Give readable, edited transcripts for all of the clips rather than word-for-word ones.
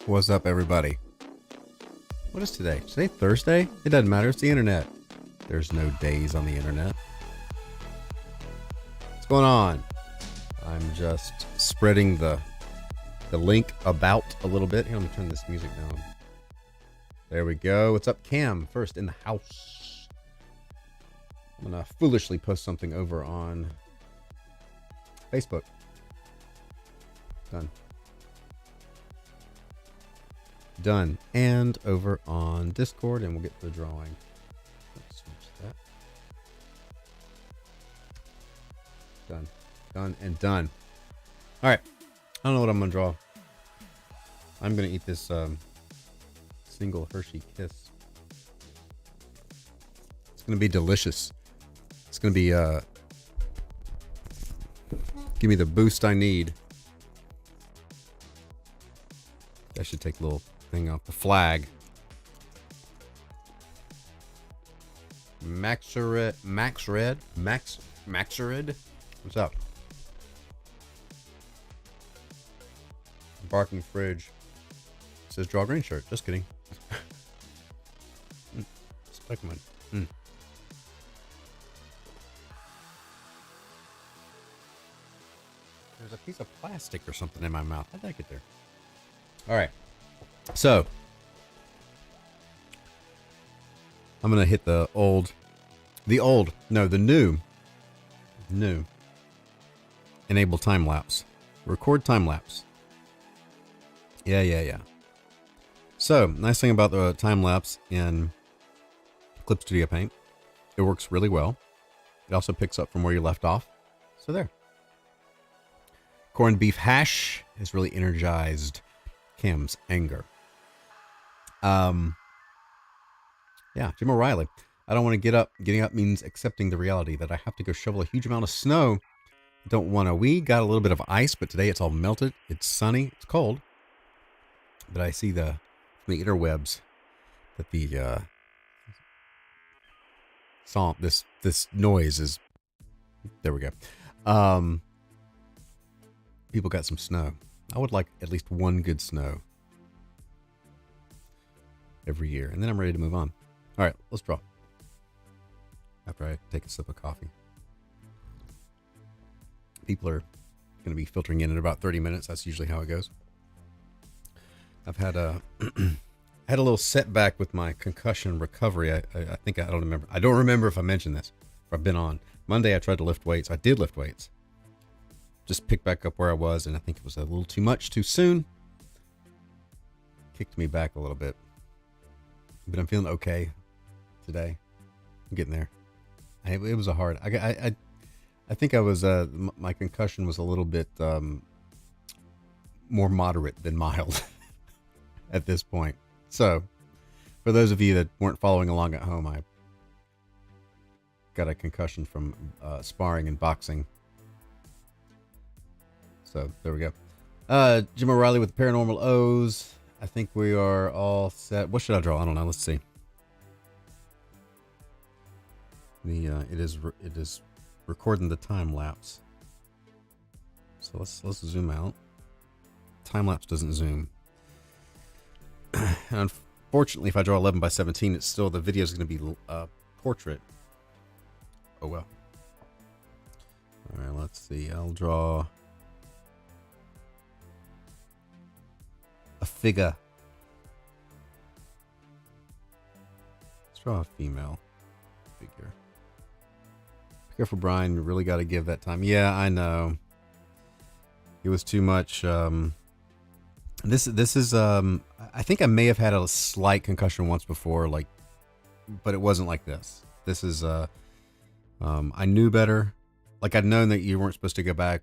What's up, everybody? What is today? Today Thursday? It doesn't matter. It's the internet. There's no days on the internet. What's going on? I'm just spreading the link about a little bit. Here, let me turn this music down. There we go. What's up, Cam? First in the house. I'm gonna foolishly post something over on Facebook. Done. And over on Discord, and we'll get to the drawing. Let's switch that. Done. Done and done. All right. I don't know what I'm going to draw. I'm going to eat this single Hershey Kiss. It's going to be delicious. It's going to be give me the boost I need. I should take a little thing off the flag. Maxred. What's up? Barking fridge. It says draw green shirt. Just kidding. Spiderman. There's a piece of plastic or something in my mouth. How'd that get there? All right. So I'm going to hit the new enable time lapse. Record time lapse. Yeah. So, nice thing about the time lapse in Clip Studio Paint, it works really well. It also picks up from where you left off. So there. Corned beef hash has really energized Cam's anger. Yeah, Jim O'Reilly. I don't want to get up. Getting up means accepting the reality that I have to go shovel a huge amount of snow. Don't want to. We got a little bit of ice, but today it's all melted. It's sunny. It's cold. But I see the interwebs that the song, this noise is. There we go. People got some snow. I would like at least one good snow every year, and then I'm ready to move on. All right, let's draw. After I take a sip of coffee. People are going to be filtering in about 30 minutes. That's usually how it goes. I've had a had a little setback with my concussion recovery. I don't remember. I don't remember if I mentioned this. If I've been on Monday, I tried to lift weights. I did lift weights. Just picked back up where I was, and I think it was a little too much too soon. Kicked me back a little bit. But I'm feeling okay today. I'm getting there. It was a hard. I think I was. My concussion was a little bit more moderate than mild at this point. So, for those of you that weren't following along at home, I got a concussion from sparring and boxing. So there we go. Jim O'Reilly with Paranormal O's. I think we are all set. What should I draw? I don't know. Let's see. It is recording the time lapse. So let's zoom out. Time lapse doesn't zoom. And unfortunately, if I draw 11 by 17, it's still the video is going to be portrait. Oh well. All right. Let's see. I'll draw a figure. Let's draw a female figure. Be careful, Brian. You really got to give that time. Yeah, I know. It was too much. This is I think I may have had a slight concussion once before, but it wasn't like this. This is I knew better. Like, I'd known that you weren't supposed to go back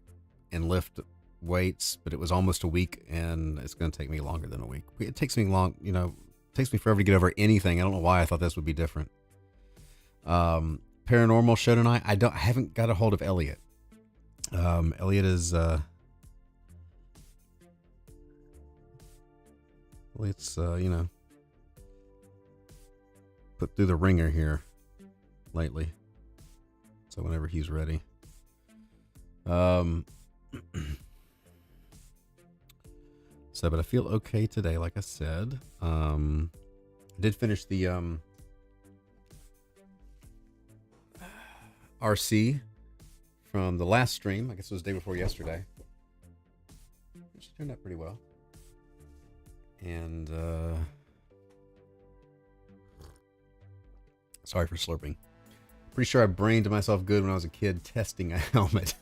and lift weights, but it was almost a week, and it's going to take me longer than a week. It takes me long, it takes me forever to get over anything. I don't know why I thought this would be different. Paranormal showed tonight. I haven't got a hold of Elliot. Elliot is Elliot's put through the ringer here lately. So whenever he's ready. So, but I feel okay today, like I said. I did finish the RC from the last stream. I guess it was the day before yesterday. Which turned out pretty well. And sorry for slurping. Pretty sure I brained myself good when I was a kid testing a helmet.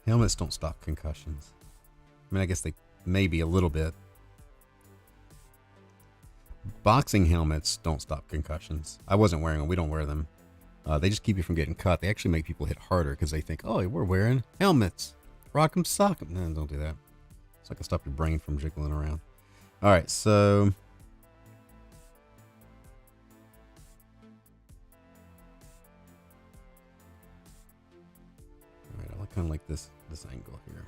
Helmets don't stop concussions. I mean, I guess they maybe a little bit. Boxing helmets don't stop concussions. I wasn't wearing them. We don't wear them. They just keep you from getting cut. They actually make people hit harder because they think, oh, we're wearing helmets. Rock 'em, sock 'em. No, don't do that. It's like to stop your brain from jiggling around. All right, so... All right, I kind of like this angle here.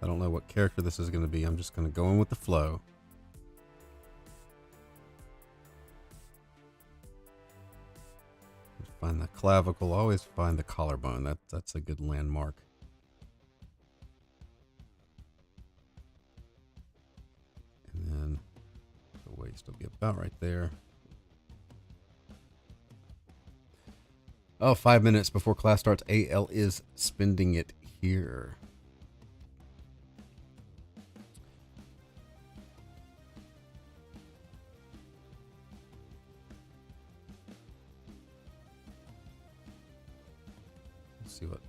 I don't know what character this is going to be. I'm just going to go in with the flow. Find the clavicle. Always find the collarbone. That's a good landmark. And then the waist will be about right there. Oh, 5 minutes before class starts. AL is spending it here. See what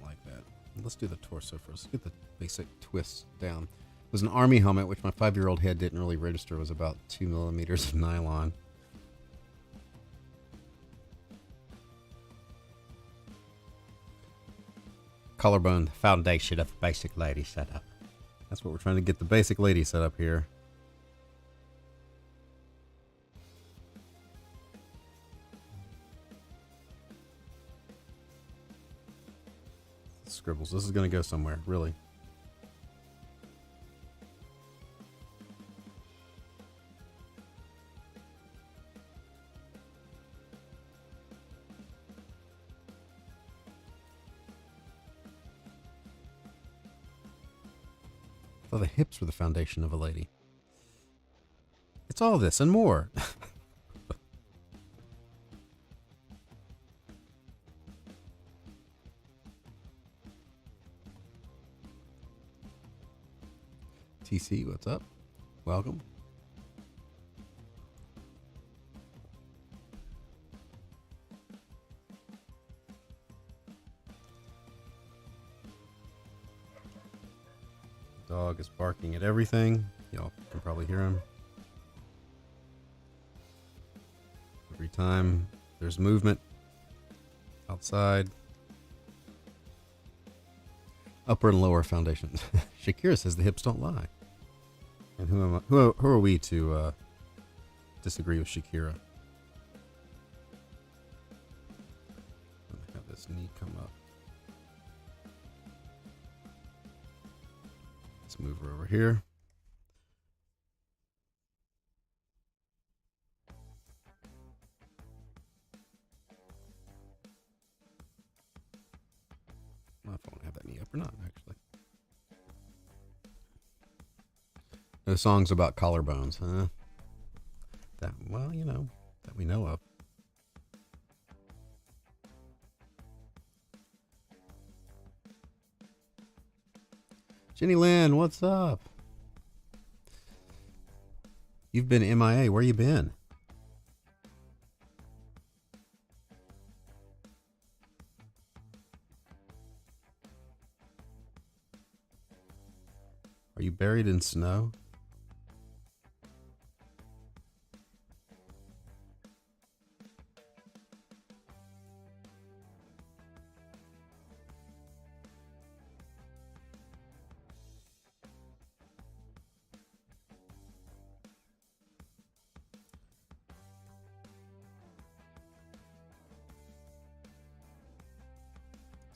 I like that. Let's do the torso first. Let's get the basic twist down. It was an army helmet, which my 5-year-old head didn't really register. It was about 2 millimeters of nylon. Collarbone, foundation of basic lady setup. That's what we're trying to get, the basic lady setup here. Scribbles. This is going to go somewhere, really. I thought the hips were the foundation of a lady. It's all this and more. TC, what's up? Welcome. The dog is barking at everything. Y'all can probably hear him. Every time there's movement outside. Upper and lower foundations. Shakira says the hips don't lie. And who are we to disagree with Shakira? Have this knee come up. Let's move her over here. I don't know if I want to have that knee up or not, actually. No songs about collarbones, huh? That, well, you know, that we know of. Jenny Lynn, what's up? You've been MIA. Where you been? Are you buried in snow?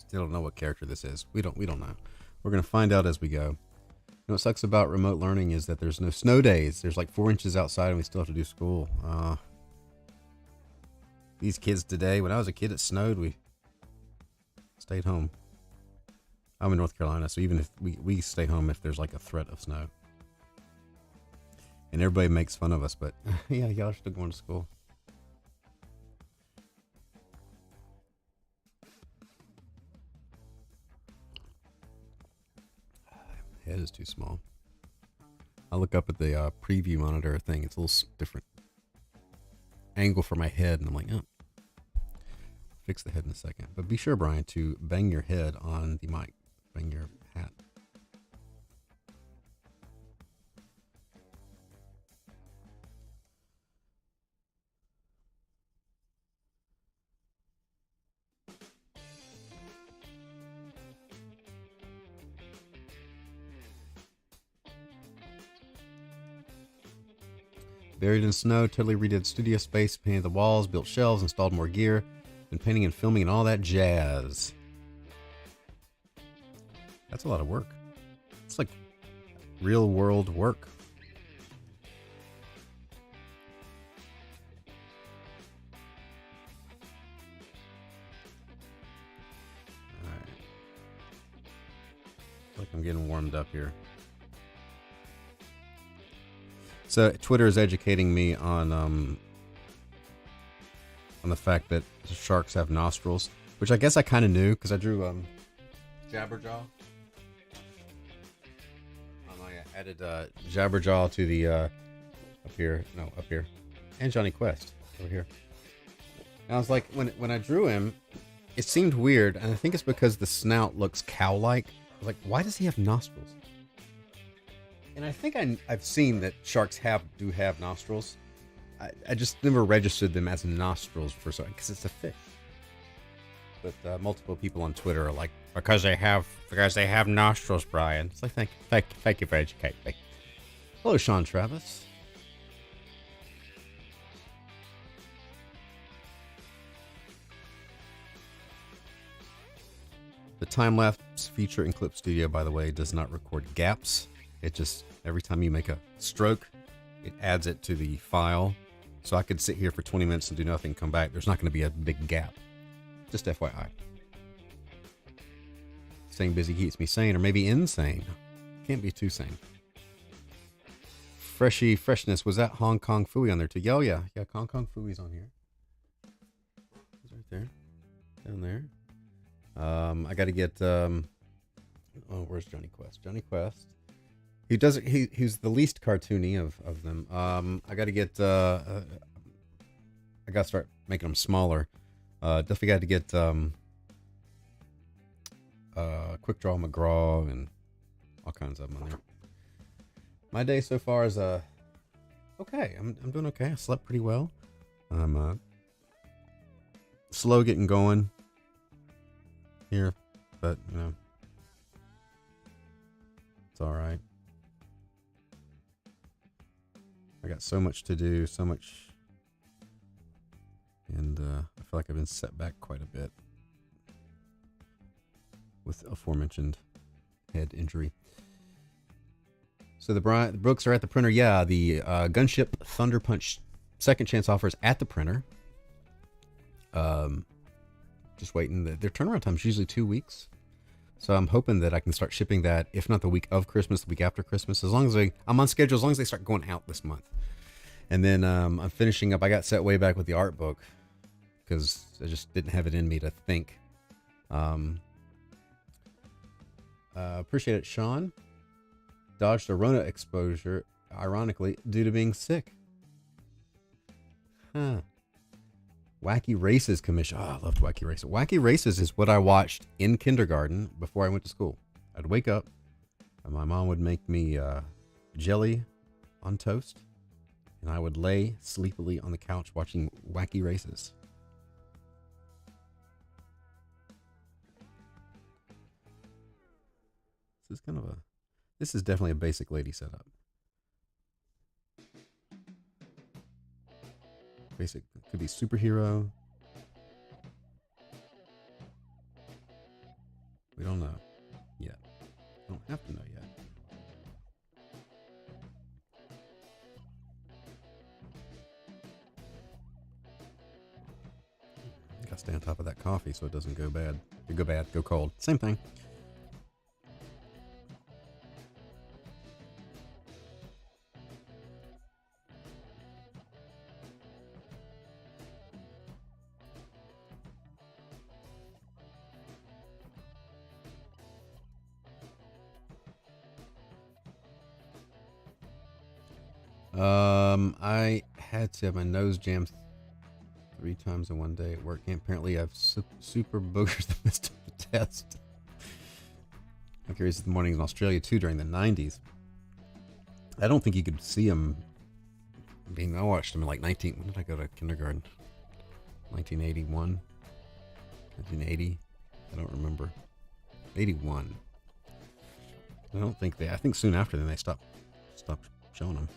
Still don't know what character this is. We don't know. We're gonna find out as we go. What sucks about remote learning is that there's no snow days. There's like 4 inches outside and we still have to do school. These kids today, when I was a kid, it snowed. We stayed home. I'm in North Carolina, so even if we stay home if there's like a threat of snow. And everybody makes fun of us, but yeah, y'all are still going to school. Head is too small. I look up at the preview monitor thing. It's a little different angle for my head, and I'm like, oh, fix the head in a second. But be sure, Brian, to bang your head on the mic. Bang your hat. Buried in snow, totally redid studio space, painted the walls, built shelves, installed more gear, been painting and filming and all that jazz. That's a lot of work. It's like real world work. All right. Like I'm getting warmed up here. So Twitter is educating me on the fact that sharks have nostrils, which I guess I kind of knew because I drew Jabberjaw. I added Jabberjaw to the up here, and Johnny Quest over here. And I was like, when I drew him, it seemed weird, and I think it's because the snout looks cow-like. I was like, why does he have nostrils? And I think I've seen that sharks do have nostrils. I just never registered them as nostrils for something because it's a fish. But multiple people on Twitter are like, because they have nostrils, Brian. It's like thank you for educating me. Hello, Sean Travis. The time lapse feature in Clip Studio, by the way, does not record gaps. It just, every time you make a stroke, it adds it to the file. So I could sit here for 20 minutes and do nothing, come back. There's not going to be a big gap. Just FYI. Staying busy keeps me sane, or maybe insane. Can't be too sane. Freshness. Was that Hong Kong Fooey on there too? Oh, yeah. Yeah, Hong Kong Fooey's on here. He's right there. Down there. I got to get... where's Johnny Quest? Johnny Quest. He's the least cartoony of them. I got to get I got to start making them smaller. Definitely got to get Quick Draw McGraw and all kinds of them on there. My day so far is okay. I'm doing okay. I slept pretty well. I'm slow getting going here, but you know, it's all right. I got so much to do, and I feel like I've been set back quite a bit with aforementioned head injury. So the books are at the printer. Yeah, the Gunship Thunder Punch second chance offers at the printer. Just waiting. Their turnaround time is usually 2 weeks. So I'm hoping that I can start shipping that, if not the week of Christmas, the week after Christmas. As long as I'm on schedule, as long as they start going out this month. And then I'm finishing up. I got set way back with the art book because I just didn't have it in me to think. Appreciate it, Sean. Dodged a Rona exposure, ironically, due to being sick. Huh. Wacky Races commission. Oh, I loved Wacky Races. Wacky Races is what I watched in kindergarten before I went to school. I'd wake up and my mom would make me jelly on toast, and I would lay sleepily on the couch watching Wacky Races. This is definitely a basic lady setup. Basic, could be superhero. We don't know yet. We don't have to know yet. Gotta stay on top of that coffee so it doesn't go bad. Go cold. Same thing. I had to have my nose jammed 3 times in one day at work. And apparently I have super boogers that missed the test. I carried the mornings in Australia too during the 90s. I don't think you could see them. I watched them in like when did I go to kindergarten? 1981? 1980? I don't remember. 81. I think soon after then they stopped showing them.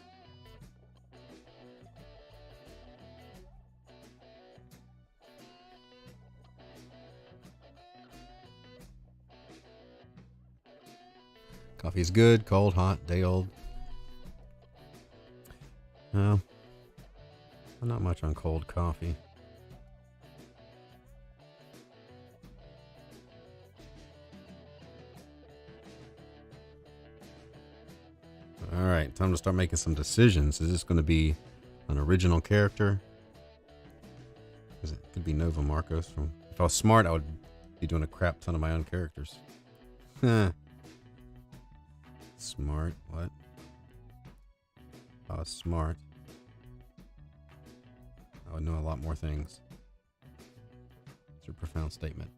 Coffee's good, cold, hot, day old. No, not much on cold coffee. All right, time to start making some decisions. Is this going to be an original character? Because it could be Nova Marcos. If I was smart, I would be doing a crap ton of my own characters. Smart? What? If I was smart, I would know a lot more things. It's a profound statement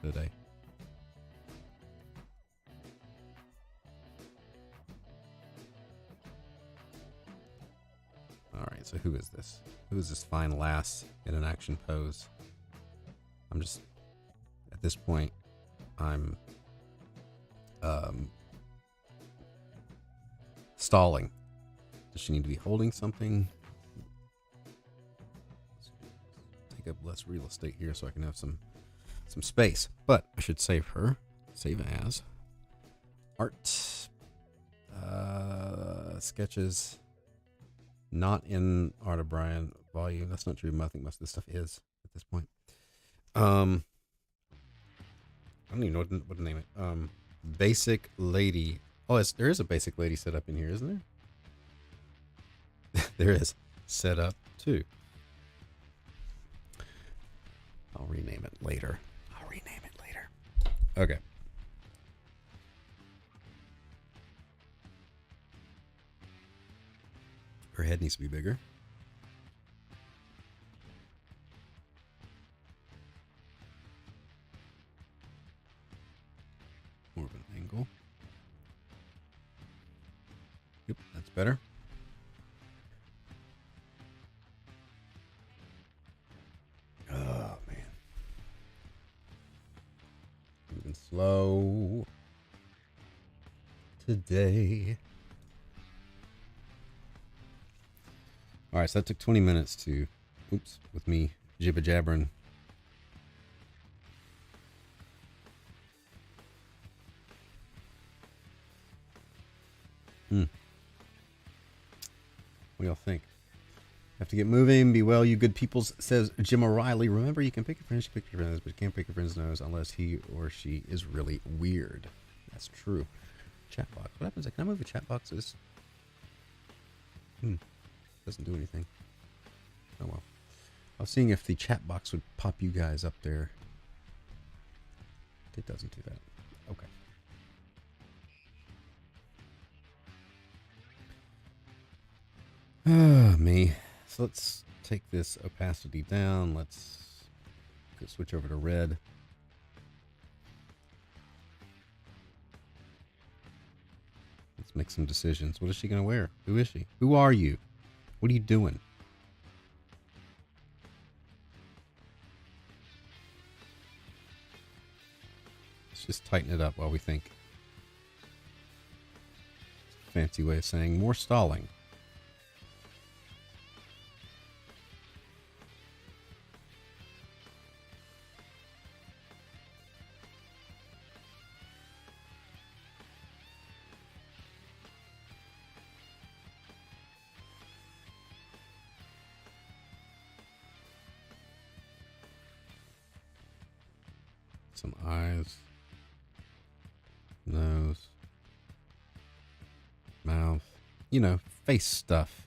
today. Alright, so who is this? Who is this fine lass in an action pose? I'm just, at this point, I'm stalling. Does she need to be holding something? Take up less real estate here so I can have some space. But I should save her. Save as art. Sketches. Not in Art of Brian volume. That's not true. I think most of this stuff is at this point. I don't even know what to name it. Basic Lady. Oh, there is a Basic Lady set up in here, isn't there? There is. Set up too. I'll rename it later. Okay. Her head needs to be bigger. More of an angle. Yep, that's better. Oh, man. Moving slow today. All right, so that took 20 minutes to, with me jibber jabbering. What do y'all think? Have to get moving. Be well, you good peoples, says Jim O'Reilly. Remember, you can pick your friends, but you can't pick your friend's nose unless he or she is really weird. That's true. Chat box. What happens? Can I move the chat boxes? Doesn't do anything. Oh well. I was seeing if the chat box would pop you guys up there. It doesn't do that. Okay. Me. So let's take this opacity down. Let's switch over to red. Let's make some decisions. What is she going to wear? Who is she? Who are you? What are you doing? Let's just tighten it up while we think. Fancy way of saying more stalling. Some eyes, nose, mouth, you know, face stuff.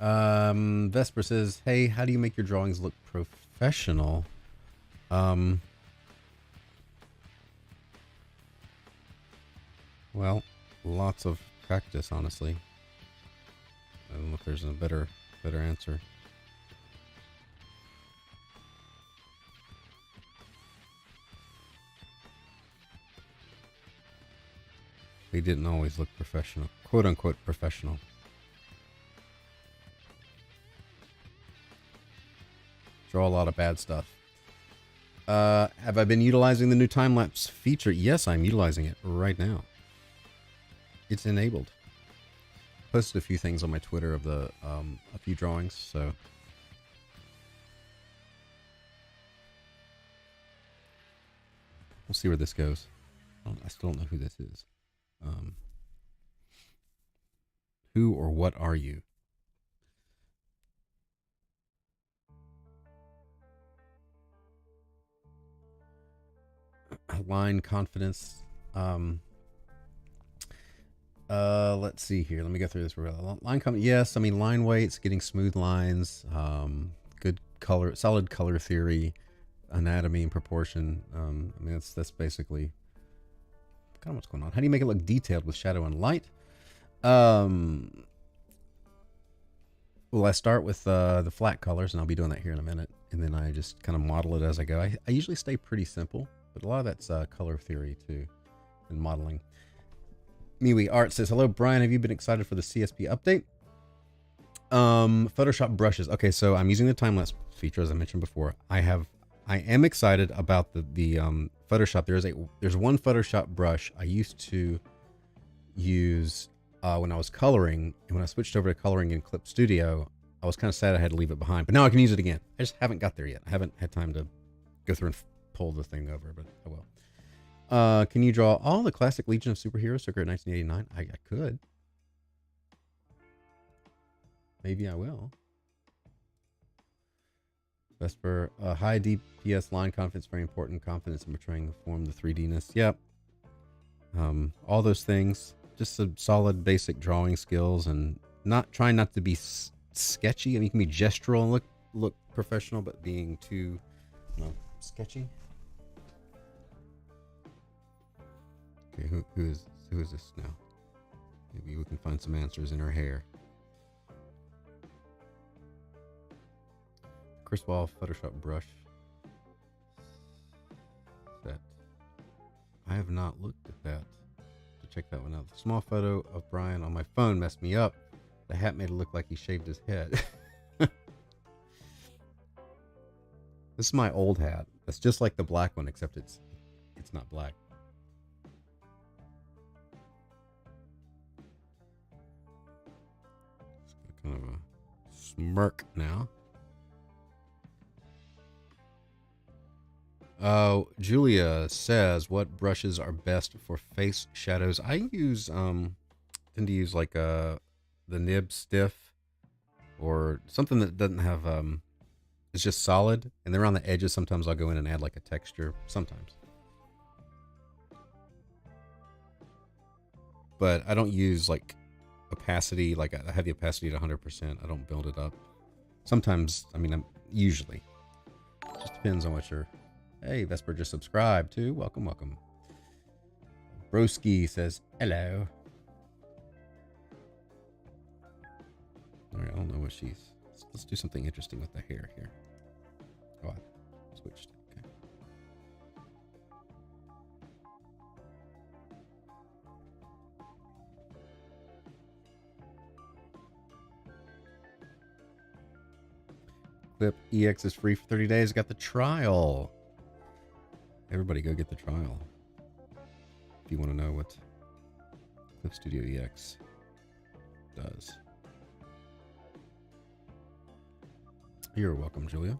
Vesper says, hey, how do you make your drawings look professional? Well, lots of practice, honestly. I don't know if there's a better answer. They didn't always look professional, quote unquote professional. Draw a lot of bad stuff. Have I been utilizing the new time-lapse feature? Yes, I'm utilizing it right now. It's enabled. Posted a few things on my Twitter of the a few drawings, so we'll see where this goes. I still don't know who this is. Who or what are you? Line confidence. Let's see here. Let me go through this. Line confidence. Yes, I mean line weights, getting smooth lines, good color, solid color theory, anatomy and proportion. I mean that's basically kind of what's going on. How do you make it look detailed with shadow and light? Well, I start with the flat colors, and I'll be doing that here in a minute, and then I just kind of model it as I go. I usually stay pretty simple, but a lot of that's color theory too, and modeling. Miwi Art says, hello, Brian. Have you been excited for the CSP update? Photoshop brushes. Okay, so I'm using the time-lapse feature, as I mentioned before. I am excited about the Photoshop. There's one Photoshop brush I used to use when I was coloring, and when I switched over to coloring in Clip Studio, I was kind of sad I had to leave it behind. But now I can use it again. I just haven't got there yet. I haven't had time to go through and pull the thing over, but I will. Can you draw all the classic Legion of Superheroes circa 1989? I could. Maybe I will. Vesper, high DPS line confidence, very important. Confidence in portraying the form, the 3D-ness. Yep. All those things. Just some solid basic drawing skills, and trying not to be sketchy. I mean, you can be gestural and look professional, but being too, sketchy. Okay, who is this now? Maybe we can find some answers in her hair. Chris Wall Photoshop brush set. I have not looked at that. To check that one out. The small photo of Brian on my phone messed me up. The hat made it look like he shaved his head. This is my old hat. That's just like the black one, except it's not black. Kind of a smirk now. Julia says, what brushes are best for face shadows? I use tend to use like the nib stiff, or something that doesn't have it's just solid, and then around the edges sometimes I'll go in and add like a texture sometimes. But I don't use like opacity, like I have the opacity at 100%. I don't build it up. Sometimes, I mean, usually. Just depends on what you're... Hey, Vesper just subscribed too. Welcome, welcome. Broski says, hello. All right, I don't know what she's... Let's do something interesting with the hair here. Oh, I switched. Okay. Clip EX is free for 30 days. Got the trial. Everybody go get the trial. If you want to know what Clip Studio EX does. You're welcome, Julia.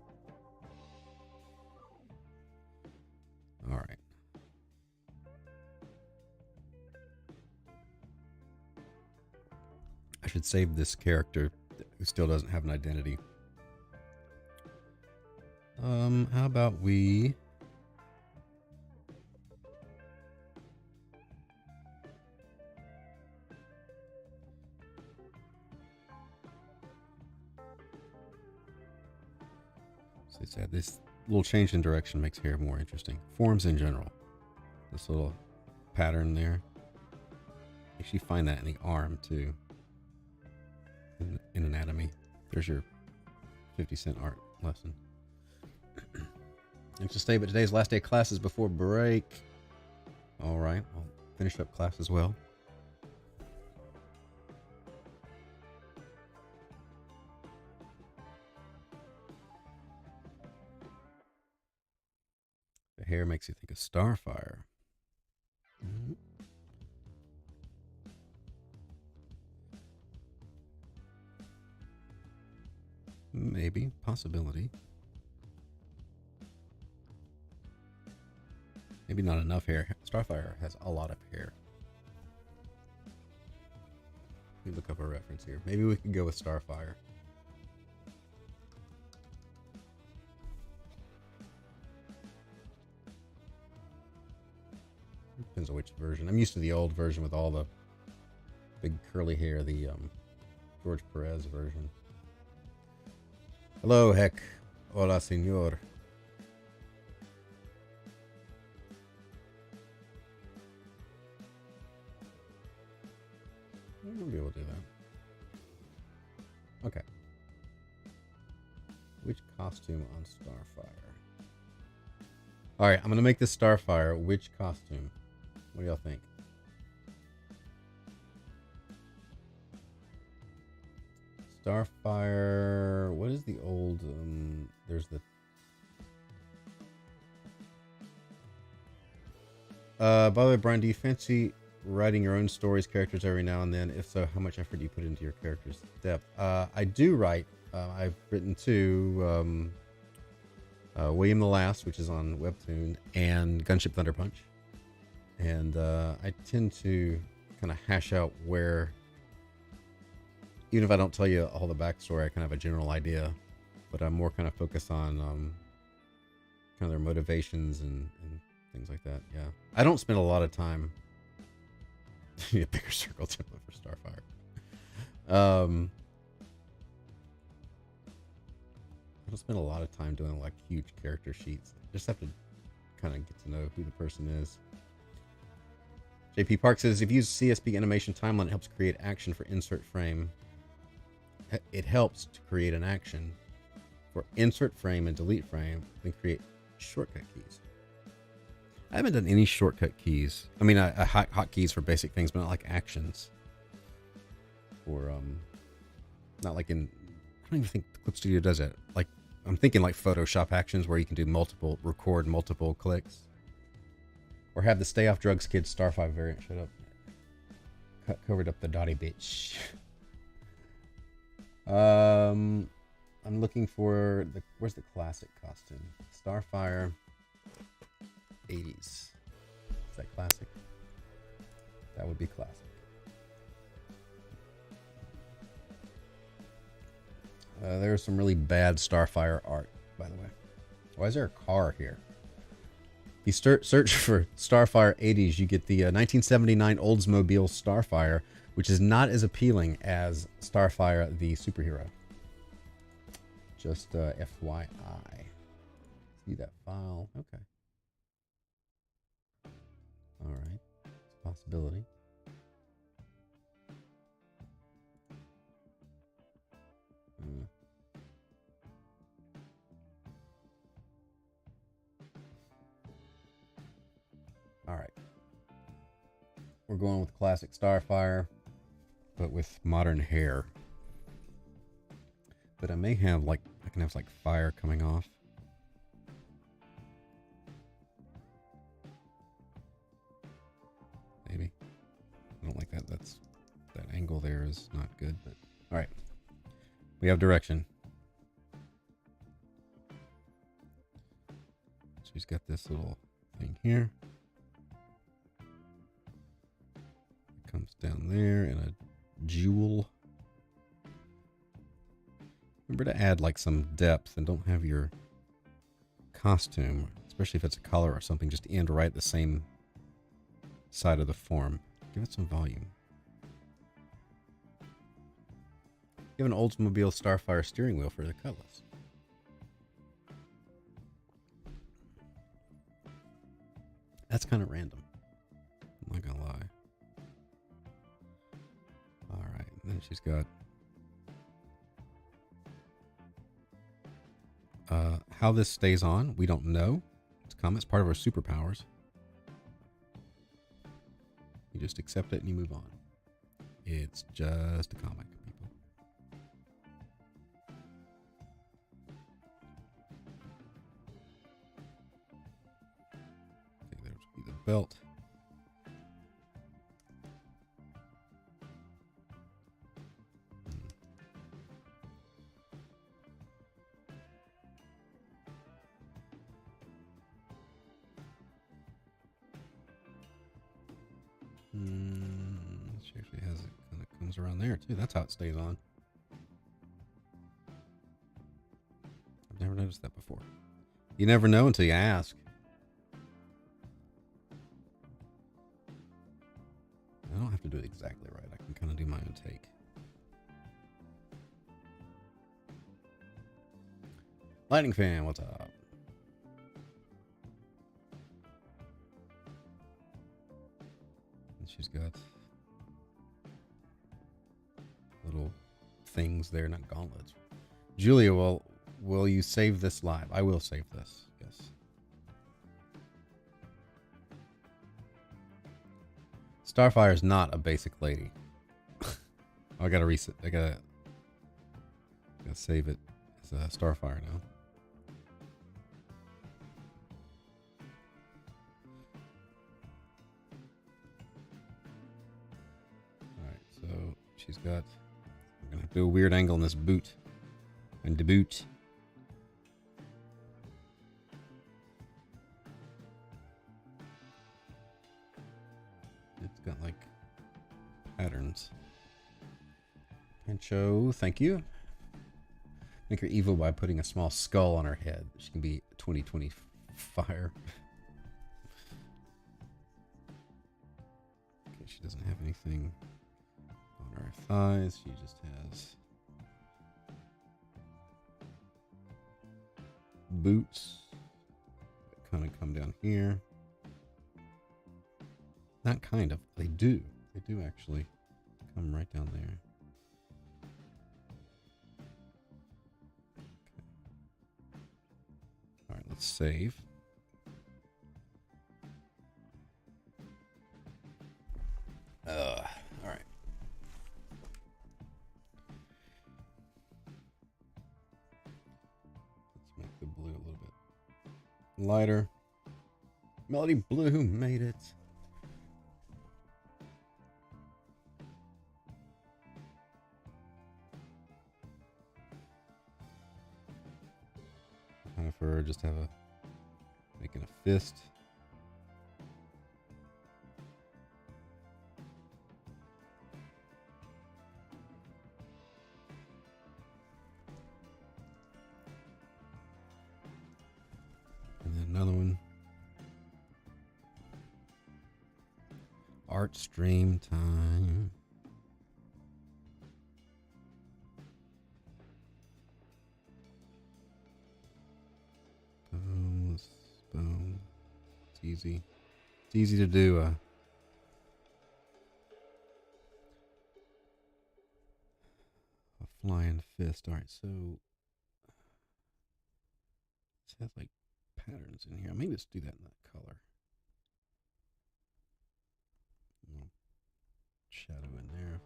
All right. should save this character who still doesn't have an identity. How about we... So it's sad. This little change in direction makes hair more interesting. Forms in general. This little pattern there. You actually find that in the arm too. In anatomy. There's your 50-cent art lesson. It's just but today's last day of classes before break. Alright, I'll finish up class as well. The hair makes you think of Starfire. Mm-hmm. Maybe. Possibility. Maybe not enough hair. Starfire has a lot of hair. Let me look up a reference here. Maybe we could go with Starfire. Depends on which version. I'm used to the old version with all the big curly hair, the George Perez version. Hello, heck. Hola, señor. We'll be able to do that. Okay. Which costume on Starfire? Alright, I'm going to make this Starfire. Which costume? What do y'all think? Starfire. What is the old? There's the. By the way, Brian, do you fancy writing your own stories, characters every now and then? If so, how much effort do you put into your character's depth? I do write. I've written two. William the Last, which is on Webtoon, and Gunship Thunder Punch. And I tend to kind of hash out where, even if I don't tell you all the backstory, I kind of have a general idea, but I'm more kind of focused on kind of their motivations and things like that. Yeah, I don't spend a lot of time. A bigger circle template for Starfire. I don't spend a lot of time doing like huge character sheets. Just have to kind of get to know who the person is. JP Park says, if you use CSP animation timeline, it helps create action for insert frame. It helps to create an action for insert frame and delete frame, then create shortcut keys. I haven't done any shortcut keys. I mean, hotkeys for basic things, but not like actions. Or, not like in, I don't even think Clip Studio does it. Like, I'm thinking like Photoshop actions where you can do record multiple clicks. Or have the Stay Off Drugs Kids Starfire variant. Shut up. Covered up the dotty bitch. I'm looking for where's the classic costume? Starfire 80s. Is that classic? That would be classic. There's some really bad Starfire art, by the way. Why is there a car here? If you search for Starfire 80s, you get the 1979 Oldsmobile Starfire, which is not as appealing as Starfire the superhero. Just FYI. See that file? Okay. All right. It's a possibility. All right. We're going with classic Starfire, but with modern hair. But I may have like, I can have like fire coming off. Maybe. I don't like that. That angle there is not good, but all right. We have direction. She's got this little thing here. It comes down there and a jewel Remember to add like some depth and don't have your costume, especially if it's a color or something, just end right at the same side of the form. Give it some volume. Give an Oldsmobile Starfire steering wheel for the Cutlass. That's kind of random. I'm not gonna lie. Alright, and then she's got how this stays on, we don't know. It's come. It's part of our superpowers. You just accept it and you move on. It's just a comic, people. Okay, there's the belt. She actually has it kind of comes around there too. That's how it stays on. I've never noticed that before. You never know until you ask. I don't have to do it exactly right. I can kind of do my own take. Lightning fan, what's up? And she's got little things there, not gauntlets. Julia, will you save this live? I will save this. Yes. Starfire is not a basic lady. I gotta reset. I gotta save it as a Starfire now. All right, so she's got. I'm gonna do a weird angle in this boot. And the boot. It's got like patterns. Pancho, thank you. Make her evil by putting a small skull on her head. She can be 2020 fire. Okay, she doesn't have anything on her thighs. She just has boots that kind of come down here. Not kind of. They do. They do actually come right down there. Okay. All right, let's save. All right. Let's make the blue a little bit lighter. Melody Blue made it. Kind of for just have a making a fist. And then another one. Art stream time. Boom. Boom. It's easy. It's easy to do a flying fist. All right, so it has like patterns in here. I may just do that in that color. Shadow in there.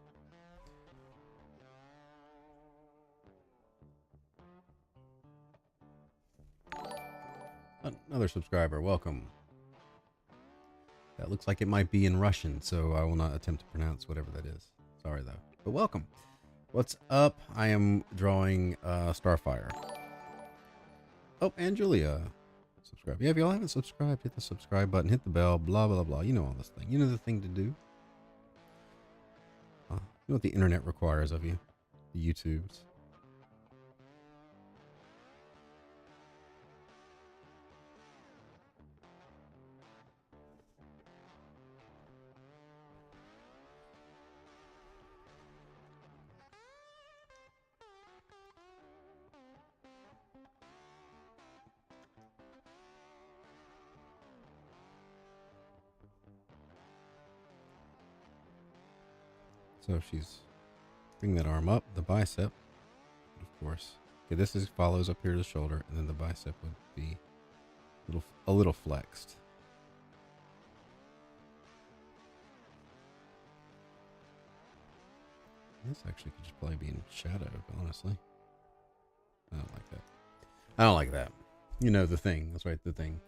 Another subscriber, welcome. That looks like it might be in Russian, so I will not attempt to pronounce whatever that is. Sorry though, but welcome. What's up? I am drawing Starfire. Oh, and Julia. Subscribe. Yeah, if y'all haven't subscribed, hit the subscribe button, hit the bell, blah, blah, blah. You know all this thing. You know the thing to do. You know what the internet requires of you. The YouTubes. So she's bring that arm up, the bicep, of course. Okay, this is follows up here to the shoulder, and then the bicep would be a little flexed. This actually could just probably be in shadow, honestly. I don't like that. I don't like that. You know the thing. That's right, the thing.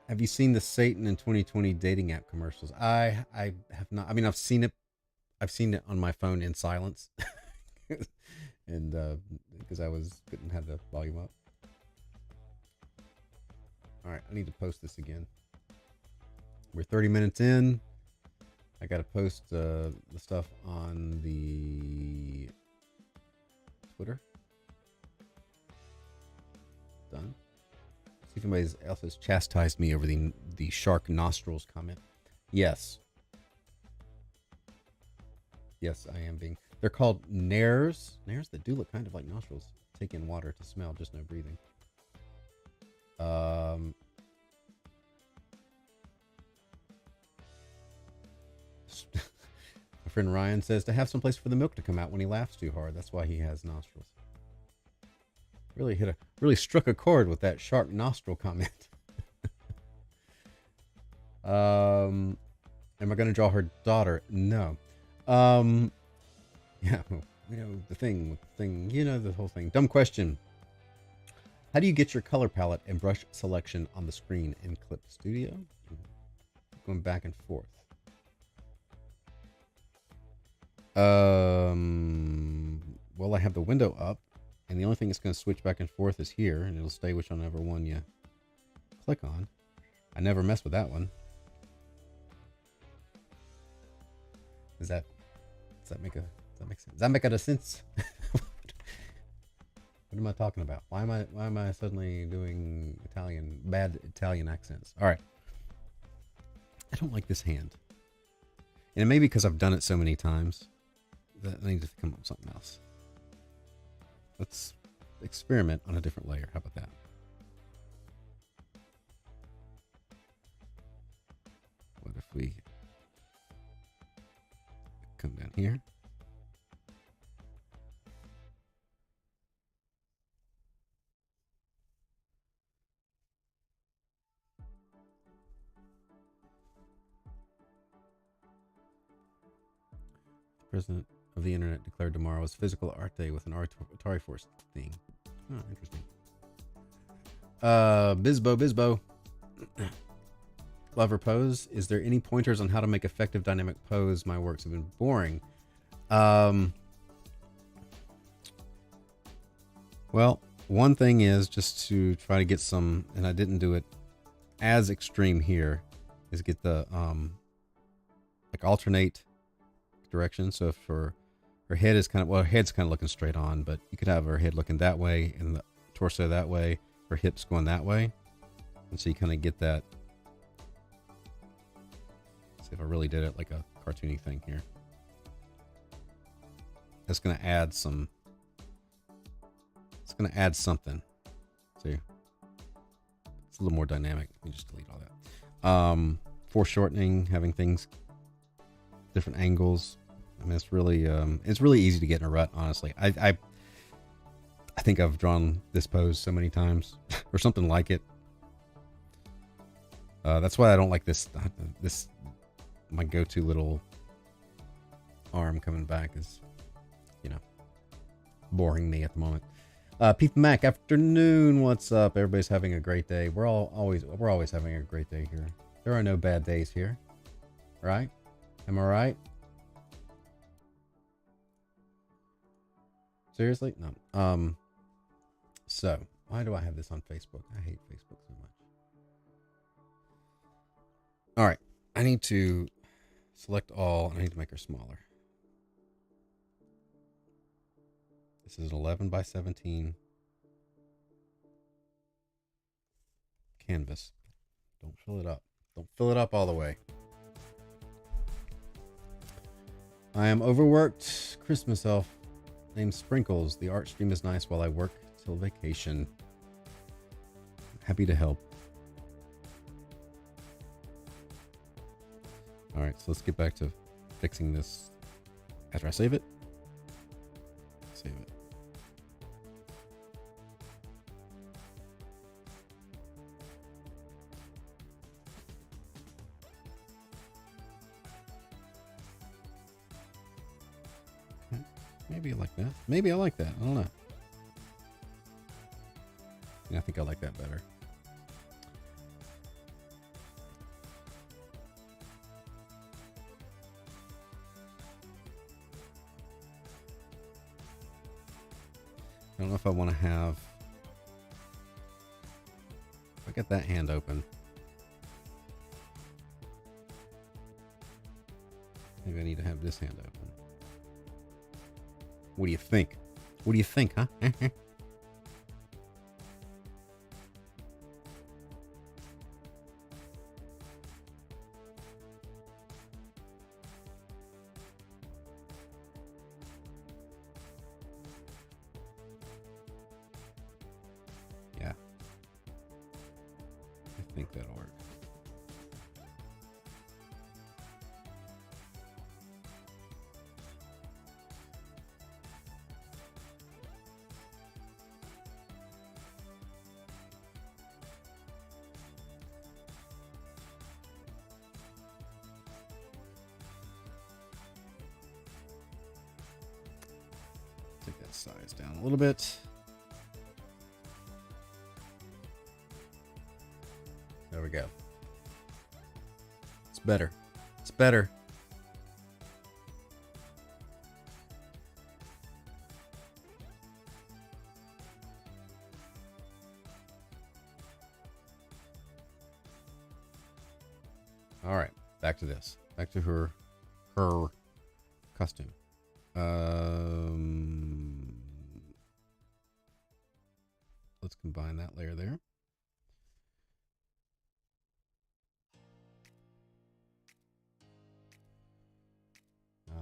Have you seen the Satan in 2020 dating app commercials? I have not. I mean, I've seen it. I've seen it on my phone in silence, and because I couldn't have the volume up. All right, I need to post this again. We're 30 minutes in. I got to post the stuff on the Twitter. Done. See if anybody else has chastised me over the shark nostrils comment. Yes. Yes, I am being. They're called nares. Nares that do look kind of like nostrils. Take in water to smell, just no breathing. My friend Ryan says to have some place for the milk to come out when he laughs too hard. That's why he has nostrils. Really struck a chord with that shark nostril comment. Am I going to draw her daughter? No. Yeah, you know the thing. You know the whole thing. Dumb question. How do you get your color palette and brush selection on the screen in Clip Studio? Going back and forth. Well, I have the window up, and the only thing that's going to switch back and forth is here, and it'll stay whichever one you click on. I never mess with that one. Does that make sense? Does that make a sense? What am I talking about? Why am I suddenly doing bad Italian accents? All right. I don't like this hand. And it may be because I've done it so many times that I need to come up with something else. Let's experiment on a different layer. How about that? What if we come down here? The president of the internet declared tomorrow is Physical Art Day with an Atari Force theme. Oh, interesting. Bisbo. Lover pose. Is there any pointers on how to make effective dynamic pose? My works have been boring. Well, one thing is just to try to get some, and I didn't do it as extreme here, is get the like alternate direction. So if her head is her head's kind of looking straight on, but you could have her head looking that way and the torso that way, her hips going that way, and so you kind of get that. Let's see if I really did it like a cartoony thing here. That's going to add some. It's going to add something. See, it's a little more dynamic. Let me just delete all that. Foreshortening, having things different angles. I mean, it's really easy to get in a rut. Honestly, I think I've drawn this pose so many times or something like it. That's why I don't like this. My go-to little arm coming back is, boring me at the moment. Pete Mac, afternoon. What's up? Everybody's having a great day. We're always having a great day here. There are no bad days here, right? Am I right? Seriously? No. So why do I have this on Facebook? I hate Facebook so much. All right. I need to select all. I need to make her smaller. This is an 11 by 17 canvas. Don't fill it up. Don't fill it up all the way. I am overworked. Christmas elf named Sprinkles. The art stream is nice while I work till vacation. Happy to help. All right, so let's get back to fixing this After I save it. Save it. Okay. Maybe I like that. Maybe I like that. I don't know. Yeah, I think I like that better. I don't know if I want to have... If I get that hand open. Maybe I need to have this hand open. What do you think? What do you think, huh? Yeah. I think that'll work. Take that size down a little bit. There we go. It's better. It's better. All right, back to this. Back to her costume. Let's combine that layer there.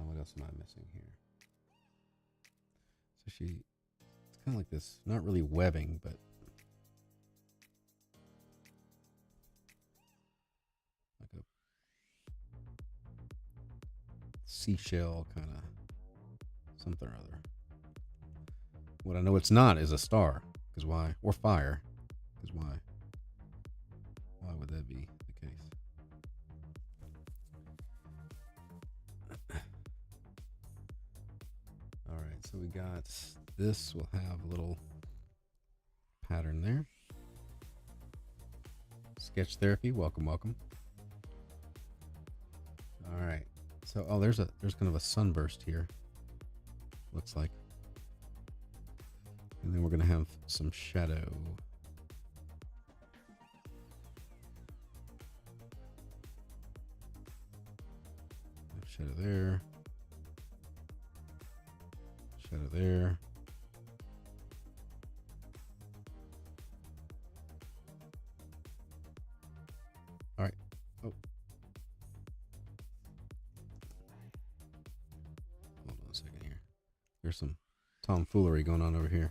What else am I missing here? So it's kind of like this, not really webbing, but like a seashell kind of something or other. What I know it's not is a star, because why? Or fire, because why? Why would that be the case? All right, so we got this. We'll have a little pattern there. Sketch therapy, welcome, welcome. All right, so there's kind of a sunburst here. Looks like, and then we're gonna have some shadow. Shadow there. Shadow there. All right. Oh. Hold on a second here. There's some tomfoolery going on over here.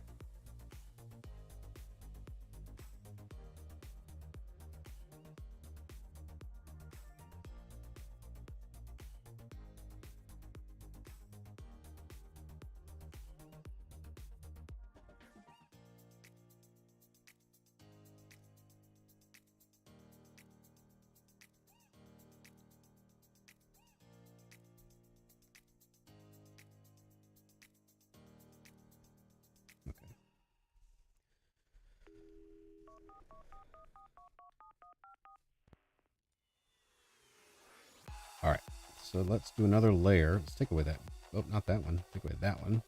All right, so let's do another layer. Let's take away that. Oh, not that one. Take away that one.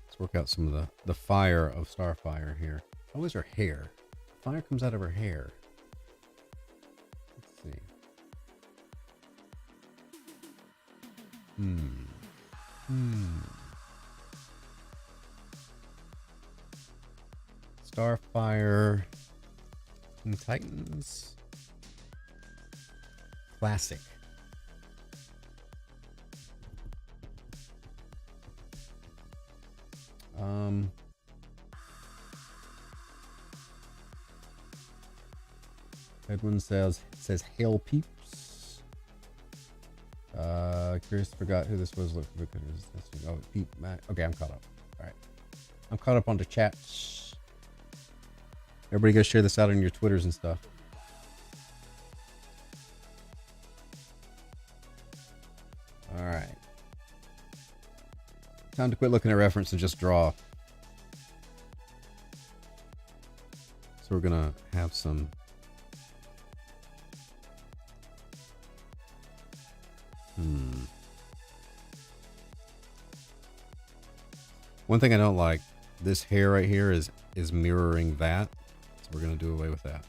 Let's work out some of the fire of Starfire here. Oh, is her hair? Fire comes out of her hair. Let's see. Starfire. Teen Titans. Classic. Edwin says hail peeps. Curious, forgot who this was. Look, oh, Pete, Matt. Okay, I'm caught up. All right, I'm caught up on the chats. Everybody, go share this out on your Twitters and stuff. All right, time to quit looking at reference and just draw. So we're gonna have some. One thing I don't like, this hair right here is mirroring that. So we're going to do away with that.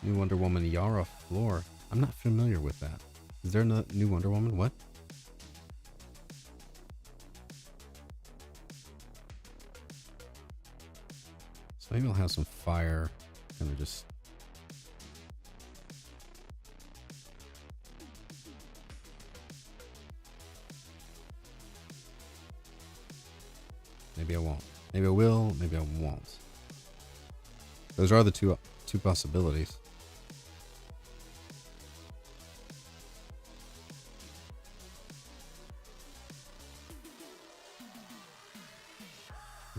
New Wonder Woman Yara Floor. I'm not familiar with that. Is there a new Wonder Woman? What? So maybe I'll have some fire. Kind of just... Maybe I won't. Maybe I will. Maybe I won't. Those are the two possibilities.